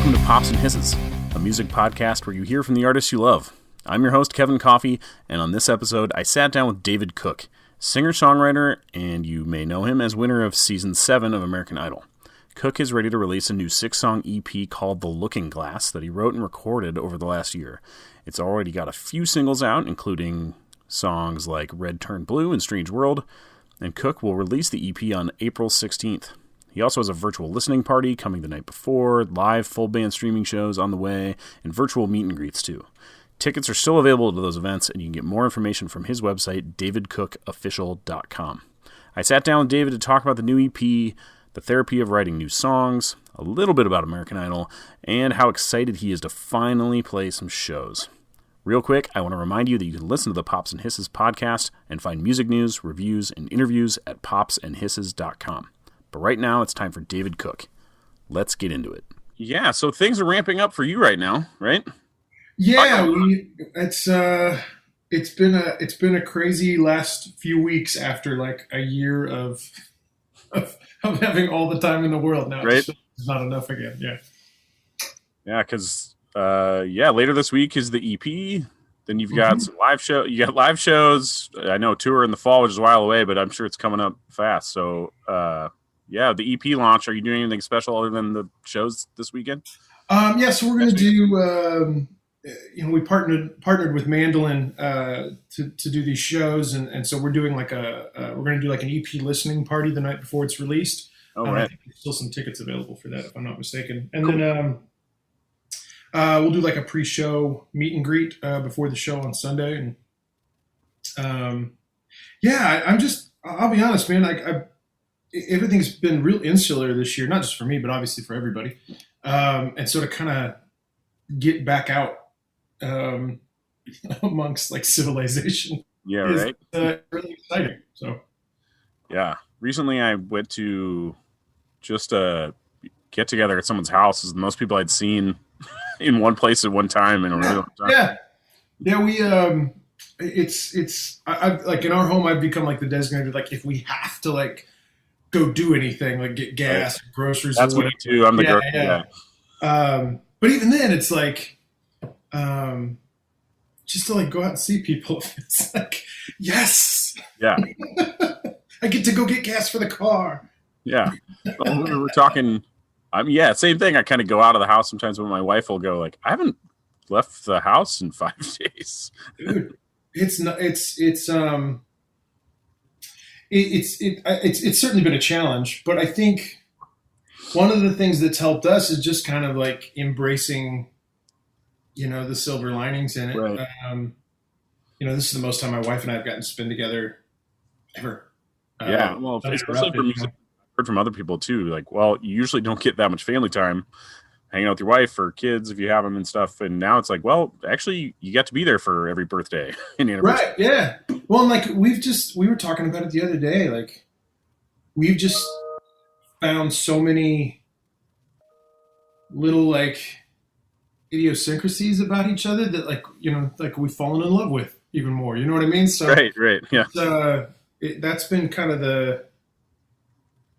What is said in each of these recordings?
welcome to Pops and Hisses, a music podcast where you hear from the artists you love. I'm your host, Kevin Coffey, and on this episode, I sat down with David Cook, singer-songwriter, and you may know him as winner of Season 7 of American Idol. Cook is ready to release a new 6-song EP called The Looking Glass that he wrote and recorded over the last year. It's already got a few singles out, including songs like Red Turned Blue and Strange World, and Cook will release the EP on April 16th. He also has a virtual listening party coming the night before, live full band streaming shows on the way, and virtual meet and greets too. Tickets are still available to those events, and you can get more information from his website, davidcookofficial.com. I sat down with David to talk about the new EP, the therapy of writing new songs, a little bit about American Idol, and how excited he is to finally play some shows. Real quick, I want to remind you that you can listen to the Pops and Hisses podcast and find music news, reviews, and interviews at popsandhisses.com. But right now, it's time for David Cook. Let's get into it. Yeah, so things are ramping up for you right now, right? Yeah, it's been a crazy last few weeks after like a year of having all the time in the world. Now right? It's not enough again. Yeah, because later this week is the EP. Then you've got some live show. You got live shows. I know tour in the fall, which is a while away, but I'm sure it's coming up fast. So. The EP launch. Are you doing anything special other than the shows this weekend? So we're going to do. We partnered with Mandolin to do these shows, and so we're doing we're going to do like an EP listening party the night before it's released. Oh, right. I think there's still some tickets available for that, if I'm not mistaken. And then we'll do like a pre-show meet and greet before the show on Sunday. And I'll be honest, man. Everything's been real insular this year, not just for me, but obviously for everybody. And so to kind of get back out amongst like civilization is really exciting. So, yeah. Recently I went to just a get together at someone's house. Is most people I'd seen in one place at one time in a really long time. Yeah. We, I've like in our home, I've become like the designated, like if we have to like, go do anything like get gas, groceries. That's me too. I'm the grocery guy. But even then, it's like just to like go out and see people. It's like yes, yeah. I get to go get gas for the car. Yeah, well, we were talking. Same thing. I kind of go out of the house sometimes when my wife will go like, I haven't left the house in 5 days. Dude, it's certainly been a challenge, but I think one of the things that's helped us is just kind of like embracing, the silver linings in it. Right. This is the most time my wife and I have gotten to spend together ever. Especially for music. I've heard from other people too. Like, well, you usually don't get that much family time hanging out with your wife or kids if you have them and stuff. And now it's like, well, actually, you get to be there for every birthday and anniversary. Right? Yeah. Well, and like we were talking about it the other day. Like, we've just found so many little like idiosyncrasies about each other that like we've fallen in love with even more. You know what I mean? So right, yeah. That's been kind of the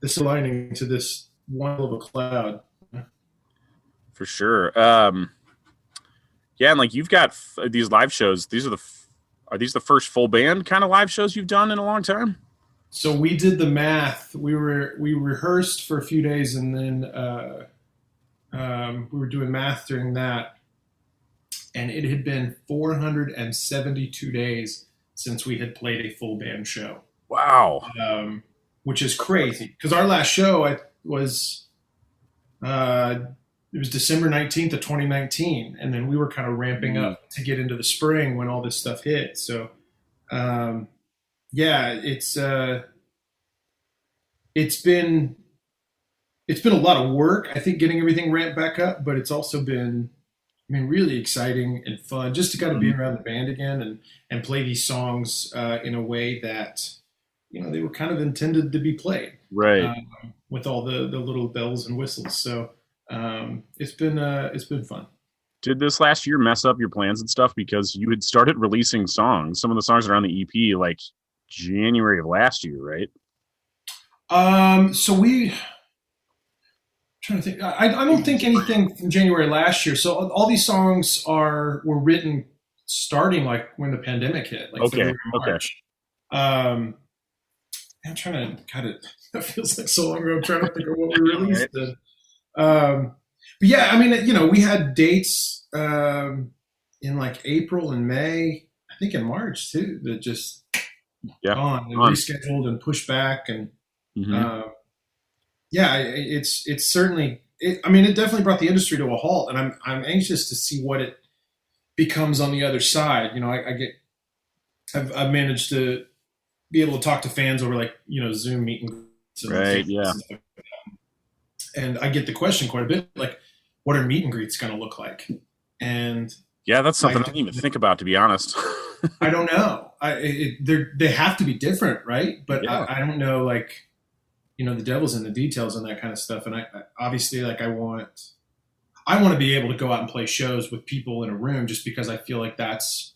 silver lining to this one little cloud. For sure. And like you've got these live shows. Are these the first full band kind of live shows you've done in a long time? So we did the math. We rehearsed for a few days, and then we were doing math during that. And it had been 472 days since we had played a full band show. Wow. Which is crazy because our last show was it was December 19th of 2019. And then we were kind of ramping up to get into the spring when all this stuff hit. So, it's been a lot of work, I think, getting everything ramped back up, but it's also been, really exciting and fun just to kind of be around the band again and play these songs in a way that, they were kind of intended to be played. Right. With all the little bells and whistles. So, it's been fun. Did this last year mess up your plans and stuff because you had started releasing songs? Some of the songs are on the EP like January of last year, right? So we trying to think. I don't think anything from January last year. So all these songs were written starting like when the pandemic hit, like Okay. February, March. I'm trying to kind of. That feels like so long ago. I'm trying to think of what we released. But yeah, I mean, we had dates in like April and May. I think in March too. That just gone and rescheduled and pushed back and. Yeah, it's certainly. I mean, it definitely brought the industry to a halt, and I'm anxious to see what it becomes on the other side. I've managed to be able to talk to fans over like Zoom meetings, right? Yeah, and I get the question quite a bit, like, what are meet and greets going to look like? And yeah, that's something I didn't even think about, to be honest. I don't know. They have to be different, right? But yeah. I don't know, like. The devil's in the details and that kind of stuff. And I obviously, like, I want to be able to go out and play shows with people in a room, just because I feel like that's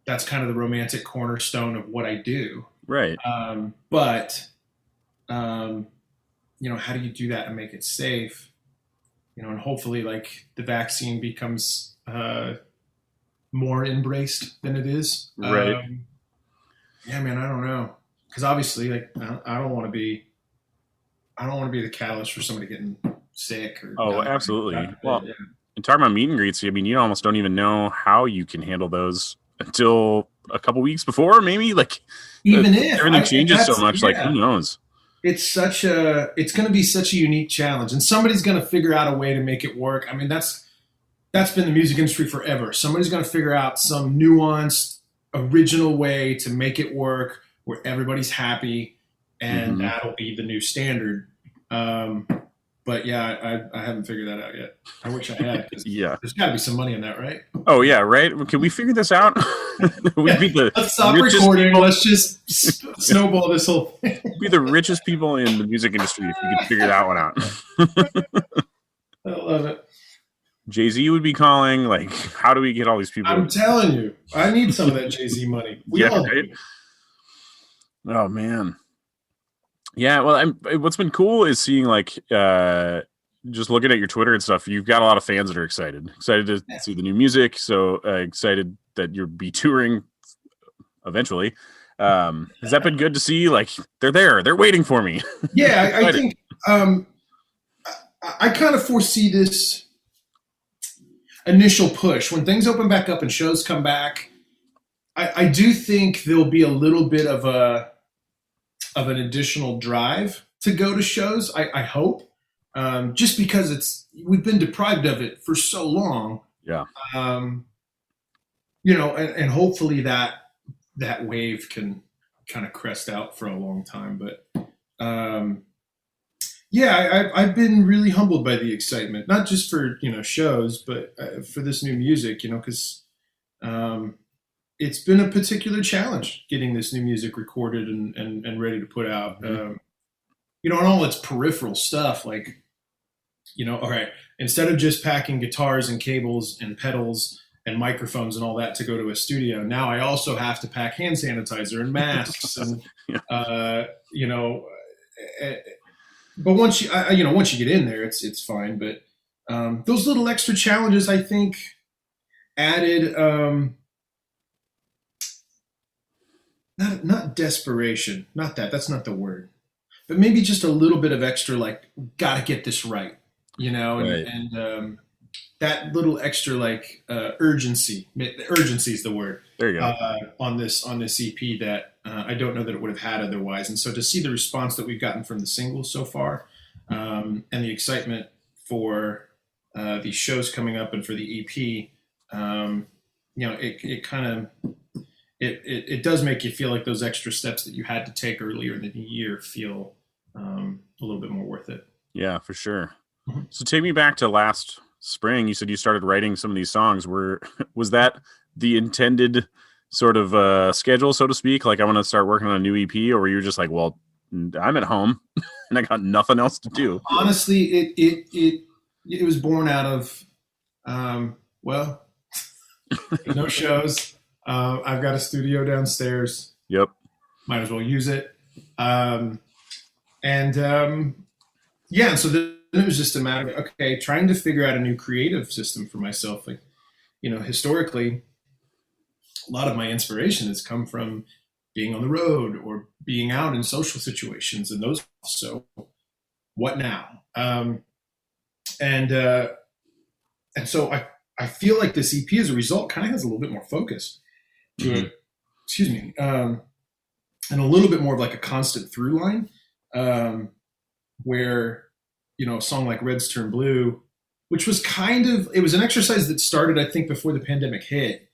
kind of the romantic cornerstone of what I do. Right. But how do you do that and make it safe? And hopefully, like, the vaccine becomes more embraced than it is. Right. Yeah, man, I don't know. Because obviously, like, I don't want to be the catalyst for somebody getting sick. Absolutely. Well, in talking about meet and greets, I mean, you almost don't even know how you can handle those until a couple weeks before, maybe. Like, even if everything changes so much, like, who knows? It's going to be such a unique challenge, and somebody's going to figure out a way to make it work. I mean, that's been the music industry forever. Somebody's going to figure out some nuanced, original way to make it work, where everybody's happy, and that'll be the new standard. But yeah, I haven't figured that out yet. I wish I had. Yeah, there's got to be some money in that, right? Oh yeah, right. Can we figure this out? Let's stop recording. People. Let's just snowball this whole thing. Be the richest people in the music industry if you could figure that one out. I love it. Jay-Z would be calling, like, how do we get all these people? I'm telling you, I need some of that Jay-Z money. We all right? Oh man, yeah. Well, what's been cool is seeing, like, just looking at your Twitter and stuff. You've got a lot of fans that are excited to see the new music. So excited that you'll be touring eventually. Has that been good to see? Like, they're waiting for me. Yeah, I think I kind of foresee this initial push when things open back up and shows come back. I do think there'll be a little bit of an additional drive to go to shows. I hope, just because we've been deprived of it for so long. Yeah. And hopefully that wave can kind of crest out for a long time. But yeah, I've been really humbled by the excitement, not just for shows, but for this new music. Because it's been a particular challenge getting this new music recorded and ready to put out. And all its peripheral stuff, like, all right, instead of just packing guitars and cables and pedals and microphones and all that to go to a studio, now I also have to pack hand sanitizer and masks and, but once you get in there, it's fine. But those little extra challenges, I think, added, not desperation, that's not the word, but maybe just a little bit of extra, like, gotta get this right, right. And that little extra, like, urgency. Urgency is the word. There you go. On this EP that I don't know that it would have had otherwise. And so to see the response that we've gotten from the singles so far, and the excitement for these shows coming up and for the EP, it kind of. It does make you feel like those extra steps that you had to take earlier in the year feel a little bit more worth it. Yeah, for sure. Mm-hmm. So take me back to last spring. You said you started writing some of these songs. Was that the intended sort of schedule, so to speak? Like, I want to start working on a new EP, or were you just like, well, I'm at home and I got nothing else to do? Honestly, it was born out of no shows. I've got a studio downstairs. Yep. Might as well use it. So it was just a matter of, okay, trying to figure out a new creative system for myself. Like, historically, a lot of my inspiration has come from being on the road or being out in social situations and those. So what now? And so I feel like this EP as a result kind of has a little bit more focus to it. Excuse me. And a little bit more of like a constant through line, where, a song like Reds Turn Blue, which was it was an exercise that started, I think, before the pandemic hit.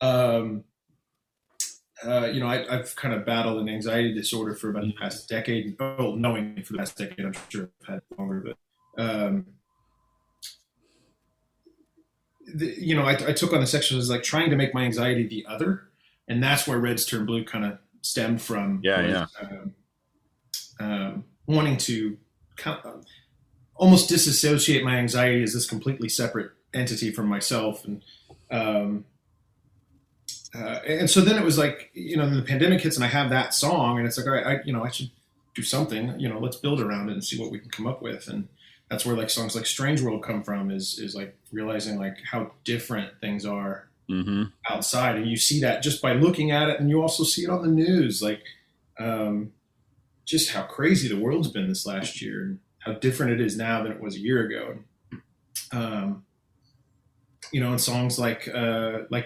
I've kind of battled an anxiety disorder for about the past decade. Oh, knowing for the past decade, I'm sure I've had it longer, but I took on this exercise like trying to make my anxiety the other, and that's where Reds Turn Blue kind of stemmed from. Wanting to kind of almost disassociate my anxiety as this completely separate entity from myself, and so then it was like, then the pandemic hits and I have that song and it's like, all right, I should do something, let's build around it and see what we can come up with. And that's where like songs like Strange World come from, is like realizing like how different things are outside. And you see that just by looking at it, and you also see it on the news, like just how crazy the world's been this last year and how different it is now than it was a year ago. And songs like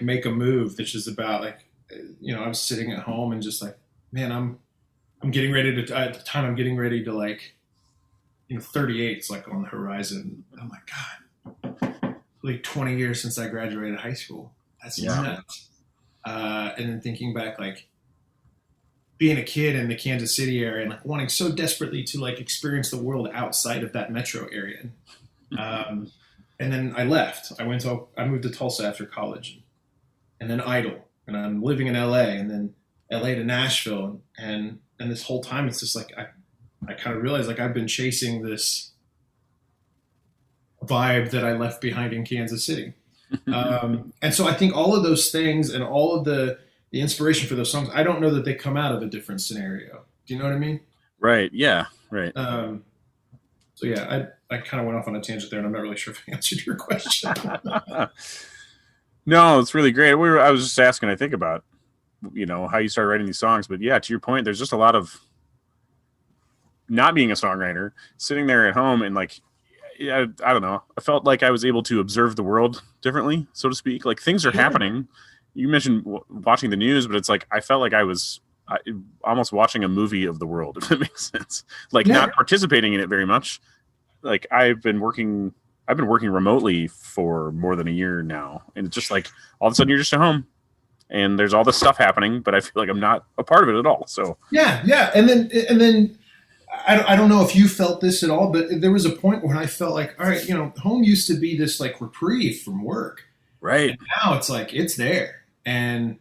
Make a Move, which is about like, I was sitting at home and just like, man, I'm getting ready to, at the time I'm getting ready to like, 38's like on the horizon. I'm like, God, like 20 years since I graduated high school. That's nuts. And then thinking back, like being a kid in the Kansas City area and like wanting so desperately to like experience the world outside of that metro area. And then I left. I moved to Tulsa after college, and then Idle, and I'm living in LA, and then LA to Nashville. And this whole time it's just like, I kind of realized like I've been chasing this vibe that I left behind in Kansas City. And so I think all of those things and all of the inspiration for those songs, I don't know that they come out of a different scenario. Do you know what I mean? Right. Yeah. Right. So yeah, I kind of went off on a tangent there, and I'm not really sure if I answered your question. No, it's really great. I was just asking, I think, about, how you started writing these songs. But yeah, to your point, there's just a lot of not being a songwriter, sitting there at home and like, I don't know. I felt like I was able to observe the world differently, so to speak. Like things are happening. You mentioned watching the news, but it's like I felt like I was almost watching a movie of the world, if that makes sense. Like not participating in it very much. Like I've been working remotely for more than a year now, and it's just like all of a sudden you're just at home and there's all this stuff happening, but I feel like I'm not a part of it at all. So yeah. And then I don't know if you felt this at all, but there was a point when I felt like, all right, home used to be this like reprieve from work. Right. And now it's like, it's there. And,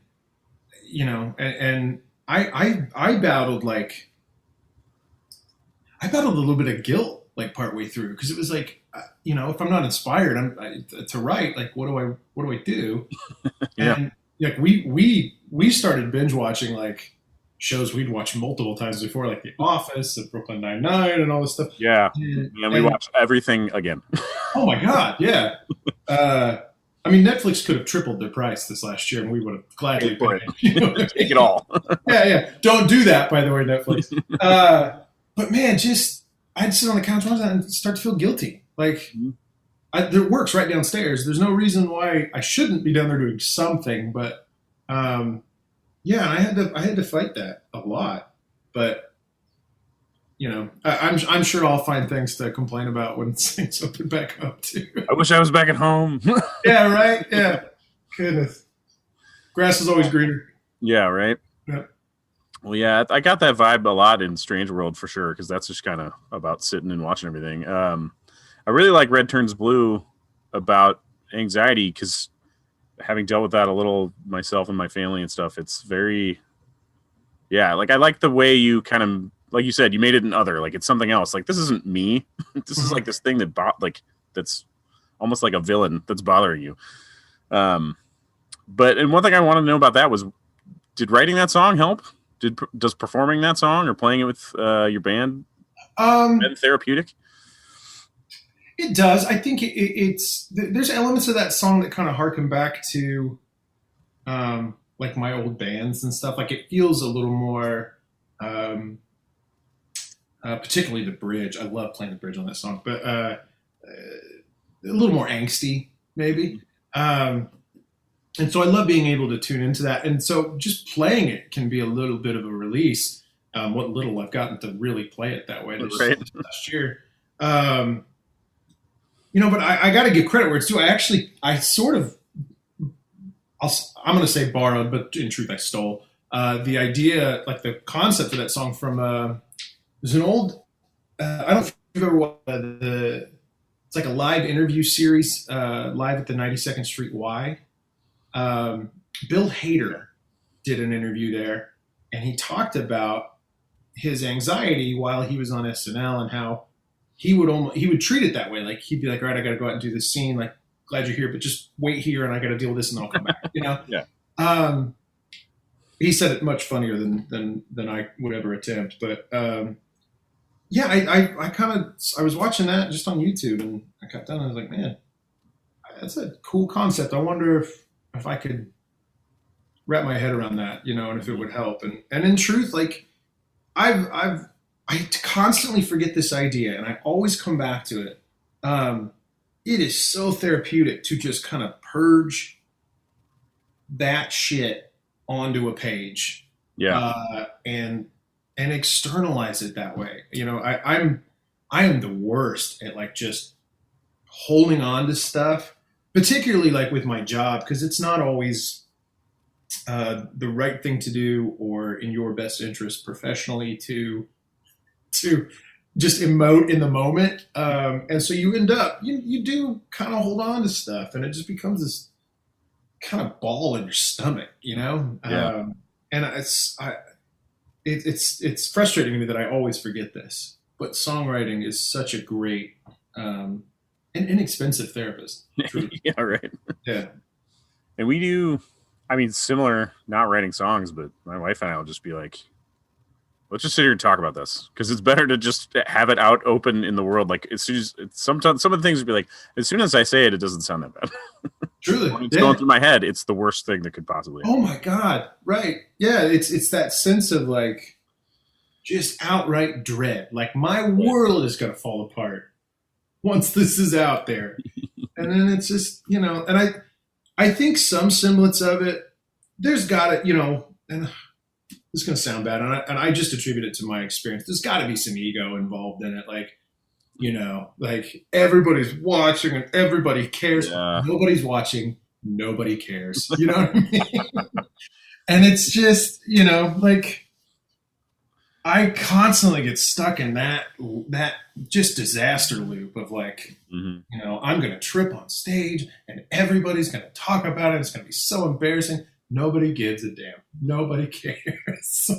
and I battled a little bit of guilt, like partway through. Cause it was like, if I'm not inspired to write, like, what do I do? Yeah. And like, we started binge watching like shows we'd watched multiple times before, like The Office and Brooklyn Nine-Nine and all this stuff. Yeah. And we watched everything again. Oh my God. Yeah. I mean, Netflix could have tripled their price this last year, and we would have gladly paid. Take it all. Yeah. Don't do that, by the way, Netflix. But man, I'd sit on the couch and start to feel guilty. Like, there work's right downstairs. There's no reason why I shouldn't be down there doing something. But yeah, and I had to fight that a lot. But I'm sure I'll find things to complain about when things open back up too. I wish I was back at home. Yeah, right. Yeah, goodness, grass is always greener. Yeah, right. Yeah. Well, yeah, I got that vibe a lot in Strange World for sure, because that's just kind of about sitting and watching everything. I really like Red Turns Blue about anxiety, because having dealt with that a little myself and my family and stuff, it's very, like I like the way you kind of, like you said, you made it an other, like it's something else. Like this isn't me. This is like this thing that's almost like a villain that's bothering you. But and one thing I want to know about that was, did writing that song help? Does performing that song or playing it with your band been therapeutic? It does. I think there's elements of that song that kind of harken back to like my old bands and stuff. Like it feels a little more, particularly the bridge. I love playing the bridge on that song, but a little more angsty maybe. And so I love being able to tune into that. And so just playing it can be a little bit of a release. What little I've gotten to really play it that way this last year. But I got to give credit where it's due. I'm going to say borrowed, but in truth I stole the idea, like the concept of that song from, there's an old, I don't know if you've ever watched it's like a live interview series, live at the 92nd Street Y. Bill Hader did an interview there, and he talked about his anxiety while he was on SNL and how he would treat it that way. Like he'd be like, all right, I got to go out and do this scene. Like, glad you're here, but just wait here and I got to deal with this and then I'll come back, Yeah. He said it much funnier than I would ever attempt. But, I was watching that just on YouTube and I got done and I was like, man, that's a cool concept. I wonder if I could wrap my head around that, and if it would help. And in truth, like I constantly forget this idea and I always come back to it. It is so therapeutic to just kind of purge that shit onto a page. Yeah. And externalize it that way. I am the worst at like just holding on to stuff, particularly like with my job, because it's not always the right thing to do or in your best interest professionally to just emote in the moment. And so you end up, you do kind of hold on to stuff and it just becomes this kind of ball in your stomach, Yeah. And it's frustrating to me that I always forget this, but songwriting is such a great and inexpensive therapist. Yeah, right. Yeah. And we do, similar, not writing songs, but my wife and I will just be like, let's just sit here and talk about this because it's better to just have it out open in the world. Like as soon as sometimes some of the things would be like, as soon as I say it, it doesn't sound that bad. Truly, when it's going through my head, it's the worst thing that could possibly happen. Oh my God. Right. Yeah. It's that sense of like just outright dread. Like my world is going to fall apart once this is out there. And then it's just, and I think some semblance of it, there's got to, and this is going to sound bad, and I just attribute it to my experience. There's got to be some ego involved in it. Like, like everybody's watching and everybody cares. Yeah. Nobody's watching. Nobody cares. You know what I mean? And it's just, like I constantly get stuck in that just disaster loop of like, I'm going to trip on stage and everybody's going to talk about it. It's going to be so embarrassing. Nobody gives a damn. Nobody cares.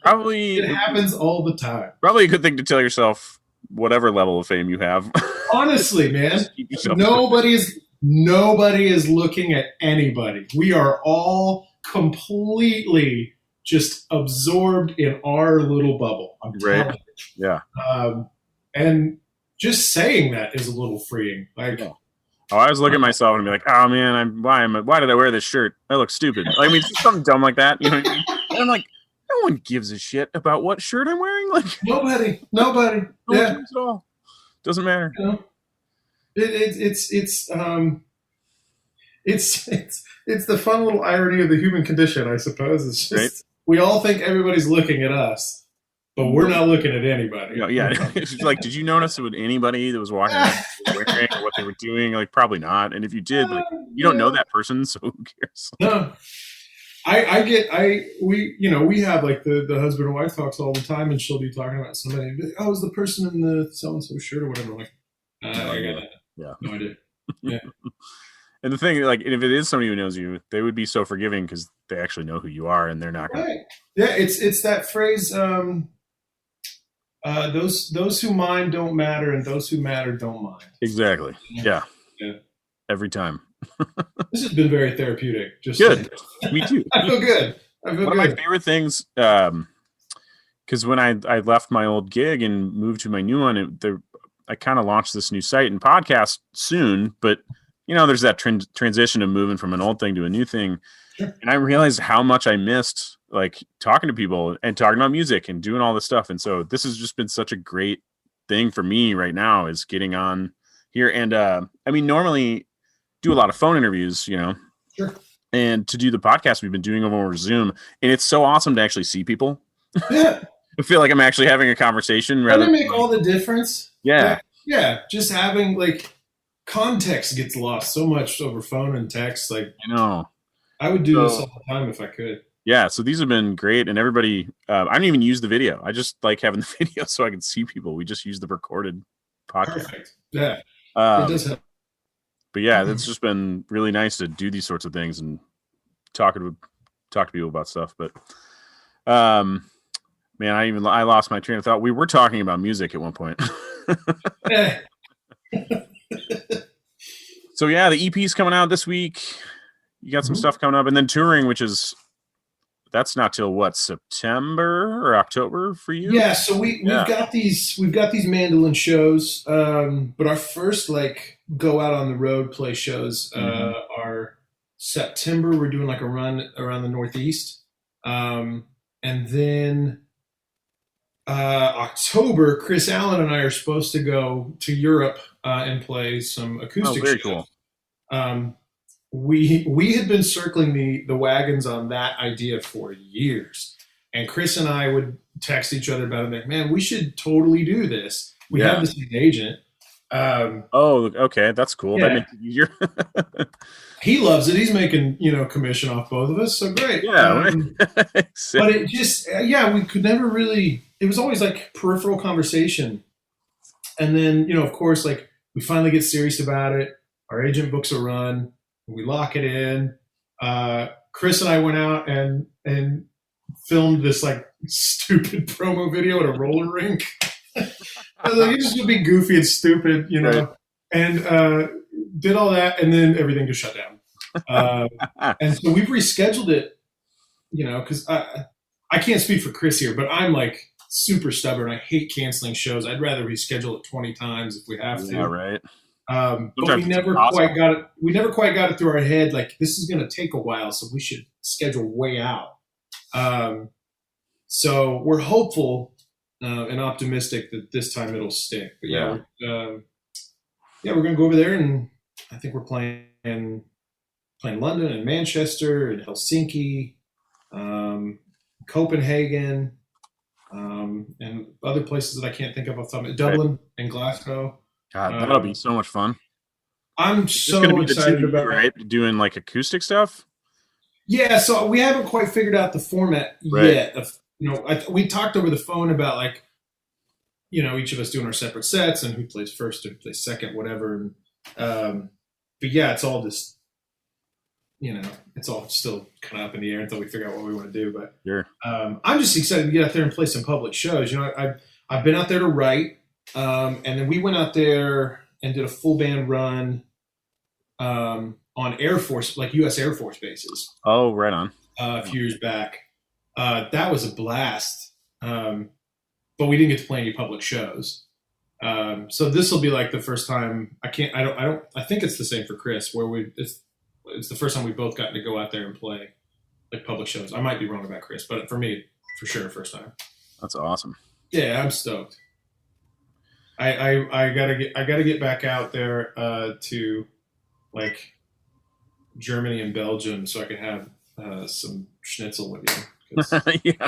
Probably it happens all the time. Probably a good thing to tell yourself whatever level of fame you have. Honestly, man, nobody is looking at anybody. We are all completely just absorbed in our little bubble. I'm right. Yeah. And just saying that is a little freeing. Like, I always look at myself and be like, "Oh man, why did I wear this shirt? I look stupid." Just something dumb like that. And I'm like, no one gives a shit about what shirt I'm wearing. Like nobody. No one cares at all. Doesn't matter. It's the fun little irony of the human condition, I suppose. It's just right? We all think everybody's looking at us, but we're not looking at anybody. Yeah. It's like, did you notice that anybody that was walking around wearing or what they were doing? Like, probably not. And if you did, you don't know that person, so who cares? No. We have like the husband and wife talks all the time, and she'll be talking about somebody. And be like, is the person in the so-and-so shirt or whatever? I'm like, I got that. Yeah. No idea. Yeah. And the thing, like, if it is somebody who knows you, they would be so forgiving because they actually know who you are, and they're not going to. Yeah, it's that phrase. Those who mind don't matter, and those who matter don't mind. Exactly. Yeah. Every time. This has been very therapeutic. Just good. Me too. I feel good. One of my favorite things, because when I left my old gig and moved to my new one, I kind of launched this new site and podcast soon, but there's that transition of moving from an old thing to a new thing. Sure. And I realized how much I missed like talking to people and talking about music and doing all this stuff. And so this has just been such a great thing for me right now, is getting on here. And normally do a lot of phone interviews, Sure. And to do the podcast we've been doing over Zoom, and it's so awesome to actually see people. Yeah. I feel like I'm actually having a conversation. Doesn't it make all the difference? Yeah. Yeah. Just having like context gets lost so much over phone and text. Like, I know. I would do this all the time if I could. Yeah. So these have been great, and everybody. I don't even use the video. I just like having the video so I can see people. We just use the recorded podcast. Perfect. Yeah. It does help. But yeah, it's just been really nice to do these sorts of things and talk to people about stuff. But man, I lost my train of thought. We were talking about music at one point. So yeah, the EP's coming out this week. You got some stuff coming up, and then touring, that's not till what, September or October for you? Yeah, so we've got these mandolin shows, but our first like go out on the road play shows are September. We're doing like a run around the Northeast, and then October, Chris Allen and I are supposed to go to Europe and play some acoustic very shows. Cool. We had been circling the wagons on that idea for years, and Chris and I would text each other about it. Like, man, we should totally do this. We have the same agent. Okay, that's cool. Yeah. That makes it easier. He loves it. He's making commission off both of us, so great. Yeah, but it just we could never really. It was always like peripheral conversation, and then of course, like we finally get serious about it. Our agent books a run. We lock it in. Chris and I went out and filmed this like stupid promo video at a roller rink. I was like, it's just gonna be goofy and stupid, Right. and did all that, and then everything just shut down. And so we've rescheduled it, because I can't speak for Chris here, but I'm like super stubborn. I hate canceling shows. I'd rather reschedule it 20 times if we have to. Yeah, right. But we never quite got it. We never quite got it through our head. Like, this is going to take a while, so we should schedule way out. So we're hopeful and optimistic that this time it'll stick. But we're going to go over there, and I think we're playing London and Manchester and Helsinki, Copenhagen, and other places that I can't think of off the top of Dublin and Glasgow. God, that'll be so much fun. I'm so excited about right? Doing like acoustic stuff. Yeah, so we haven't quite figured out the format yet. We talked over the phone about like, each of us doing our separate sets and who plays first, who plays second, whatever. And, but yeah, it's all just, it's all still kind of up in the air until we figure out what we want to do. But sure. I'm just excited to get out there and play some public shows. I've been out there to write. And then we went out there and did a full band run on Air Force, like U.S. Air Force bases. Oh, right on. A few years back. That was a blast. But we didn't get to play any public shows. So this will be like the first time. I think it's the same for Chris, where it's the first time we've both gotten to go out there and play like public shows. I might be wrong about Chris, but for me, for sure, first time. That's awesome. Yeah, I'm stoked. I gotta get back out there to like Germany and Belgium so I can have some schnitzel with you. Yeah,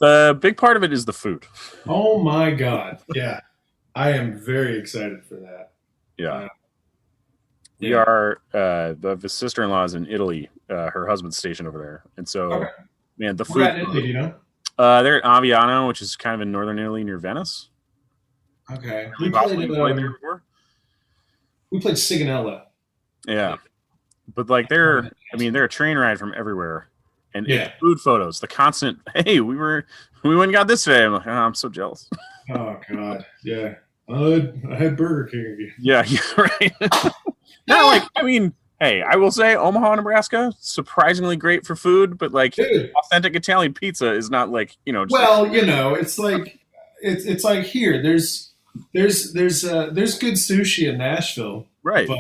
the big part of it is the food. Oh my God! Yeah, I am very excited for that. Yeah, we are. The sister-in-law is in Italy. Her husband's stationed over there, and so man, the food. Where at in Italy, they're at Aviano, which is kind of in northern Italy near Venice. Okay. We played there before. We played Sigonella. Yeah. But like they're a train ride from everywhere. And food photos, the constant, hey, we went and got this today. I'm like, I'm so jealous. Oh God. Yeah. I had Burger King again. Yeah, right. Not like, hey, I will say Omaha, Nebraska, surprisingly great for food, but like authentic Italian pizza is not like, Well, it's like it's like here. there's good sushi in Nashville, Right. but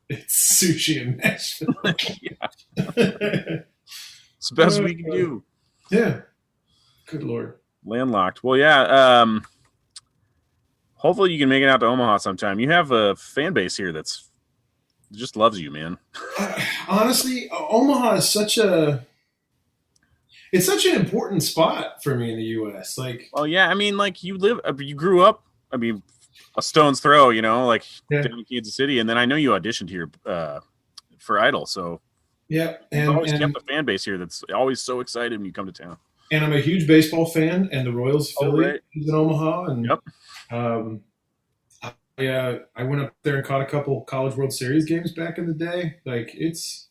it's sushi in Nashville. Yeah. It's the best we can do. Yeah. Good Lord. Landlocked. Well, yeah. Hopefully you can make it out to Omaha sometime. You have a fan base here that's just loves you, man. Honestly, Omaha is such an important spot for me in the U.S. Like, Well, yeah. I mean, like you grew up. I mean, a stone's throw. Like yeah, down in Kansas City, and then I know you auditioned here for Idol. So yeah, you've always kept a fan base here that's always so excited when you come to town. and I'm a huge baseball fan, and the Royals affiliate is in Omaha, and Yep. I went up there and caught a couple College World Series games back in the day. Like, it's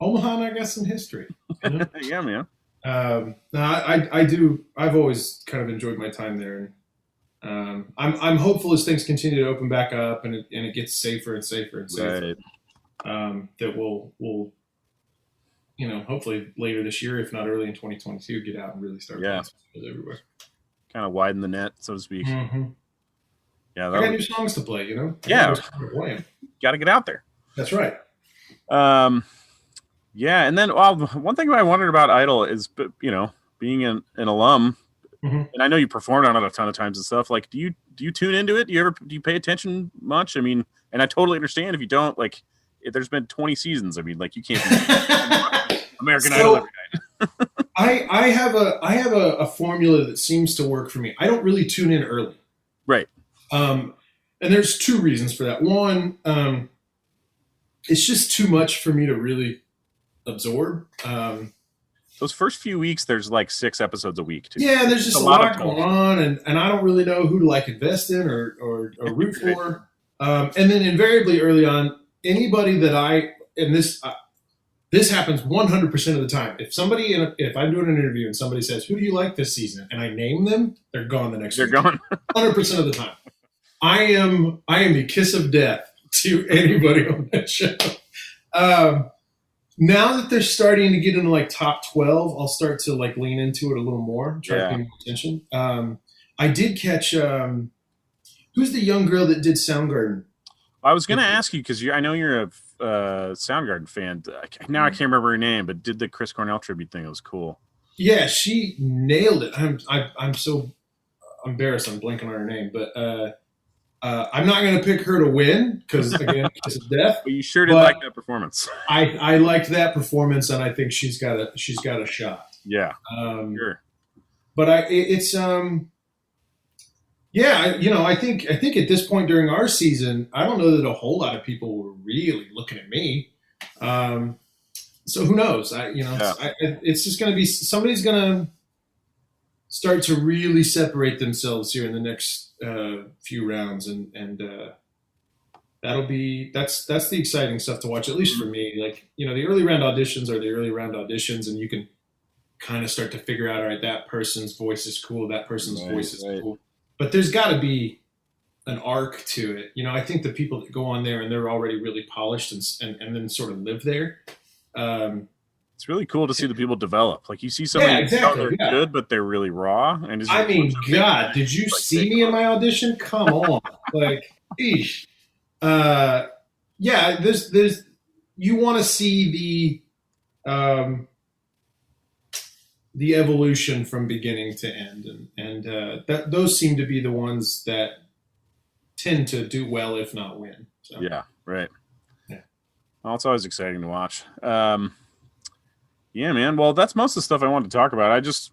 Omaha, and I got some history. You know? Yeah, man. No, I do. I've always kind of enjoyed my time there, and I'm hopeful as things continue to open back up and it gets safer and safer and safer. Right. That we'll hopefully later this year, if not early in 2022, get out and really start playing shows everywhere. Kind of widen the net, so to speak. Mm-hmm. Yeah, I got new songs to play. Yeah, got to get out there. That's right. Yeah, and then one thing I wondered about Idol is, being an alum, mm-hmm. and I know you performed on it a ton of times and stuff. Like, do you tune into it? Do you pay attention much? I mean, and I totally understand if you don't. Like, if there's been 20 seasons. I mean, like you can't be American Idol every night. I have a formula that seems to work for me. I don't really tune in early. Right. And there's two reasons for that. One, it's just too much for me to really absorb. Those first few weeks, there's like 6 episodes a week, too. Yeah, there's just a lot going on, and I don't really know who to invest in or root for. And then invariably early on, anybody that this happens 100% of the time. If I'm doing an interview and somebody says, "Who do you like this season?" and I name them, they're gone the next week. They're gone 100% of the time. I am the kiss of death to anybody on that show. Now that they're starting to get into like top 12, I'll start to like lean into it a little more, try to pay more attention. I did catch who's the young girl that did Soundgarden? I was going to ask you because I know you're a Soundgarden fan. Now I can't remember her name, but did the Chris Cornell tribute thing? It was cool. Yeah, she nailed it. I'm so embarrassed. I'm blanking on her name, but I'm not going to pick her to win because again, kiss of death. But you sure did like that performance. I liked that performance, and I think she's got a shot. Yeah, sure. But it's yeah, I think at this point during our season, I don't know that a whole lot of people were really looking at me. So who knows? It's just going to be somebody's going to start to really separate themselves here in the next few rounds, and that's the exciting stuff to watch, at least for me. Like, the early round auditions are the early round auditions, and you can kind of start to figure out, all right, that person's voice is cool, that person's voice is cool. But there's got to be an arc to it. I think the people that go on there and they're already really polished and then sort of live there. It's really cool to see the people develop. Like, you see somebody they're good, but they're really raw. And God, did you see me in my audition? Come on. Like, eesh. There's you want to see the evolution from beginning to end, and those seem to be the ones that tend to do well, if not win. So. Yeah, right. Yeah. Well, it's always exciting to watch. Yeah, man. Well, that's most of the stuff I wanted to talk about. I was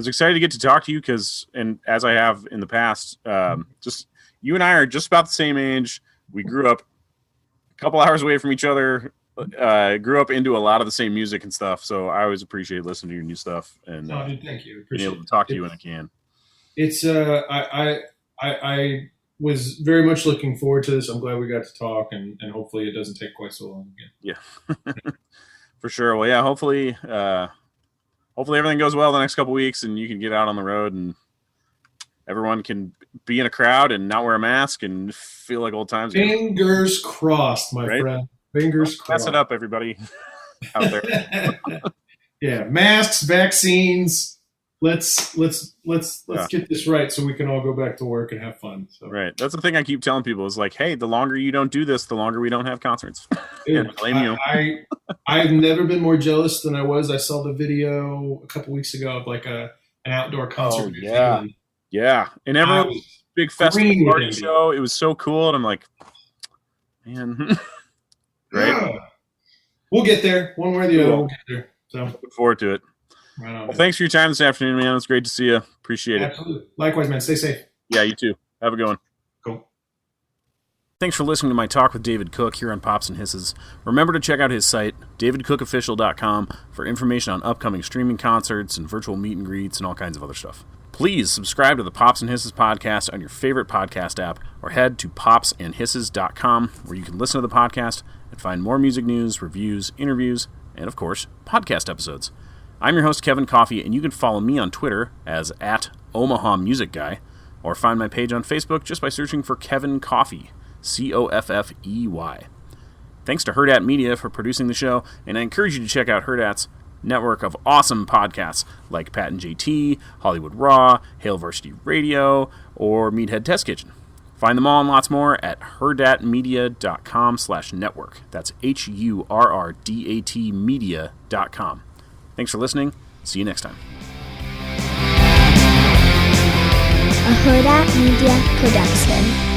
excited to get to talk to you because, and as I have in the past, just you and I are just about the same age. We grew up a couple hours away from each other. Grew up into a lot of the same music and stuff, so I always appreciate listening to your new stuff and thank you. Being able to talk to you when I can. It's I was very much looking forward to this. I'm glad we got to talk, and hopefully it doesn't take quite so long again. Yeah, for sure. Well, yeah, hopefully everything goes well the next couple weeks, and you can get out on the road, and everyone can be in a crowd and not wear a mask and feel like old times. Fingers crossed, my friend. Fingers crossed. Pass it up, everybody out there. Yeah, masks, vaccines, let's get this right so we can all go back to work and have fun. So. Right. That's the thing I keep telling people is like, hey, the longer you don't do this, the longer we don't have concerts. Dude, and blame you. I've never been more jealous than I was. I saw the video a couple weeks ago of like an outdoor concert. Oh, yeah. And everyone was big festival party show. It was so cool. And I'm like, man. Right. Yeah. We'll get there. One way or the other, we'll get there. So look forward to it. Right on, well, thanks for your time this afternoon, man. It's great to see you. Appreciate it. Absolutely. Likewise, man. Stay safe. Yeah, you too. Have a good one. Cool. Thanks for listening to my talk with David Cook here on Pops and Hisses. Remember to check out his site, davidcookofficial.com, for information on upcoming streaming concerts and virtual meet and greets and all kinds of other stuff. Please subscribe to the Pops and Hisses podcast on your favorite podcast app or head to popsandhisses.com where you can listen to the podcast and find more music news, reviews, interviews, and, of course, podcast episodes. I'm your host, Kevin Coffey, and you can follow me on Twitter as @OmahaMusicGuy or find my page on Facebook just by searching for Kevin Coffey. Coffey. Thanks to Hurrdat Media for producing the show, and I encourage you to check out Hurrdat's network of awesome podcasts like Pat and JT, Hollywood Raw, Hail Varsity Radio, or Meathead Test Kitchen. Find them all and lots more at hurrdatmedia.com/network. That's HURRDAT media.com. Thanks for listening. See you next time. A Hurrdat Media Production.